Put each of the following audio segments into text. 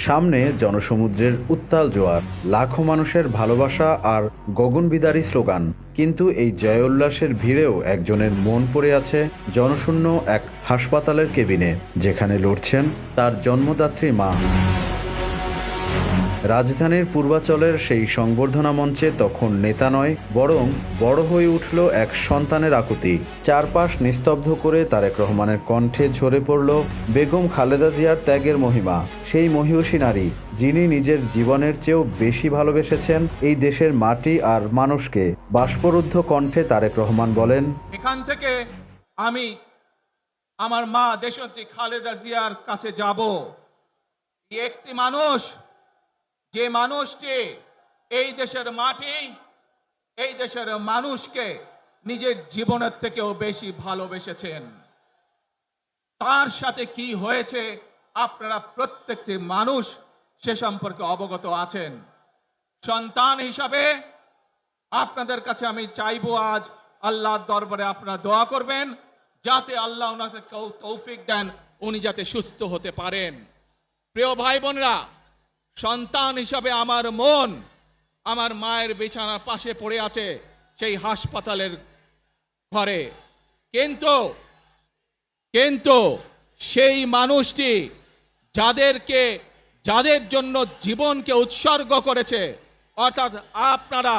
সামনে জনসমুদ্রের উত্তাল জোয়ার, লাখো মানুষের ভালোবাসা আর গগনবিদারী স্লোগান। কিন্তু এই জয় উল্লাসের ভিড়েও একজনের মন পড়ে আছে জনশূন্য এক হাসপাতালের কেবিনে, যেখানে লড়ছেন তার জন্মদাত্রী মা। রাজধানীর পূর্বাচলের সেই সংবর্ধনা মঞ্চে তখন নেতা নয়, বরং বড় হয়ে উঠল এক সন্তানের আকুতি। চারপাশ নিস্তব্ধ করে তারেক রহমানের কণ্ঠে ঝরে পড়ল বেগম খালেদা জিয়ার ত্যাগের মহিমা, সেই মহিয়সী নারী যিনি নিজের জীবনের চেয়েও বেশি ভালোবেসেছেন এই দেশের মাটি আর মানুষকে। বাষ্পরুদ্ধ কণ্ঠে তারেক রহমান বলেন, এখান থেকে আমি আমার মা দেশনেত্রী খালেদা জিয়ার কাছে যাব। একটি মানুষ, যে মানুষটি এই দেশের মাটি, এই দেশের মানুষকে নিজের জীবনের থেকেও বেশি ভালোবেসেছেন, তার সাথে কি হয়েছে আপনারা প্রত্যেকটি মানুষ সে সম্পর্কে অবগত আছেন। সন্তান হিসাবে আপনাদের কাছে আমি চাইবো, আজ আল্লাহর দরবারে আপনারা দোয়া করবেন যাতে আল্লাহ ওনাকে তৌফিক দেন, উনি যাতে সুস্থ হতে পারেন। প্রিয় ভাই বোনেরা, সন্তান হিসাবে আমার মন আমার মায়ের বিছানার পাশে পড়ে আছে সেই হাসপাতালের ঘরে, কিন্তু সেই মানুষটি যাদের জন্য জীবনকে উৎসর্গ করেছে, অর্থাৎ আপনারা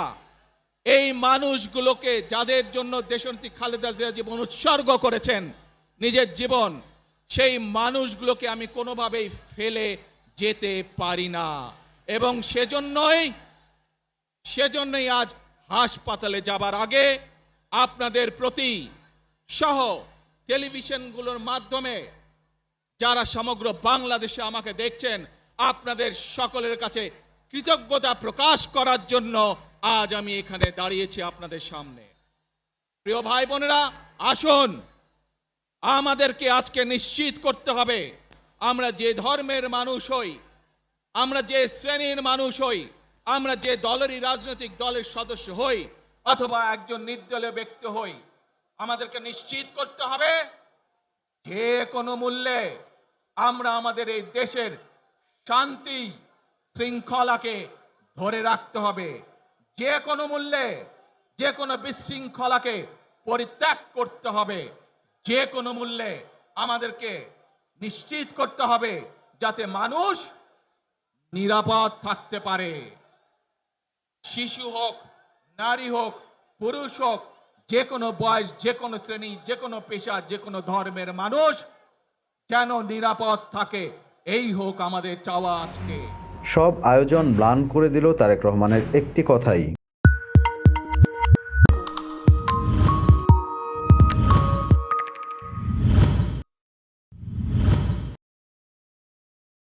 এই মানুষগুলোকে, যাদের জন্য দেশনেত্রী খালেদা জিয়া জীবন উৎসর্গ করেছেন নিজের জীবন, সেই মানুষগুলোকে আমি কোনোভাবেই ফেলে যেতে পারি না। এবং সেজন্যই আজ হাসপাতালে যাবার আগে আপনাদের প্রতি সহ টেলিভিশনগুলোর মাধ্যমে যারা সমগ্র বাংলাদেশে আমাকে দেখছেন, আপনাদের সকলের কাছে কৃতজ্ঞতা প্রকাশ করার জন্য আজ আমি এখানে দাঁড়িয়েছি আপনাদের সামনে। প্রিয় ভাই বোনেরা, আসুন আমাদেরকে আজকে নিশ্চিত করতে হবে, আমরা যে ধর্মের মানুষ হই, আমরা যে শ্রেণীর মানুষ হই, আমরা যে দলেরই রাজনৈতিক দলের সদস্য হই অথবা একজন নির্দলীয় ব্যক্তি হই, আমাদেরকে নিশ্চিত করতে হবে যে কোনো মূল্যে আমরা আমাদের এই দেশের শান্তি শৃঙ্খলাকে ধরে রাখতে হবে। যে কোনো মূল্যে যে কোনো বিশৃঙ্খলাকে পরিত্যাগ করতে হবে। যে কোনো মূল্যে আমাদেরকে নিশ্চিত করতে হবে যাতে মানুষ নিরাপদ থাকতে পারে। শিশু হোক, নারী হোক, পুরুষ হোক, যে কোনো বয়স, যে কোনো শ্রেণী, যে কোনো পেশা, যে কোনো ধর্মের মানুষ যেন নিরাপদ থাকে, এই হোক আমাদের চাওয়া আজকে। সব আয়োজন ম্লান করে দিল তারেক রহমানের একটি কথাই,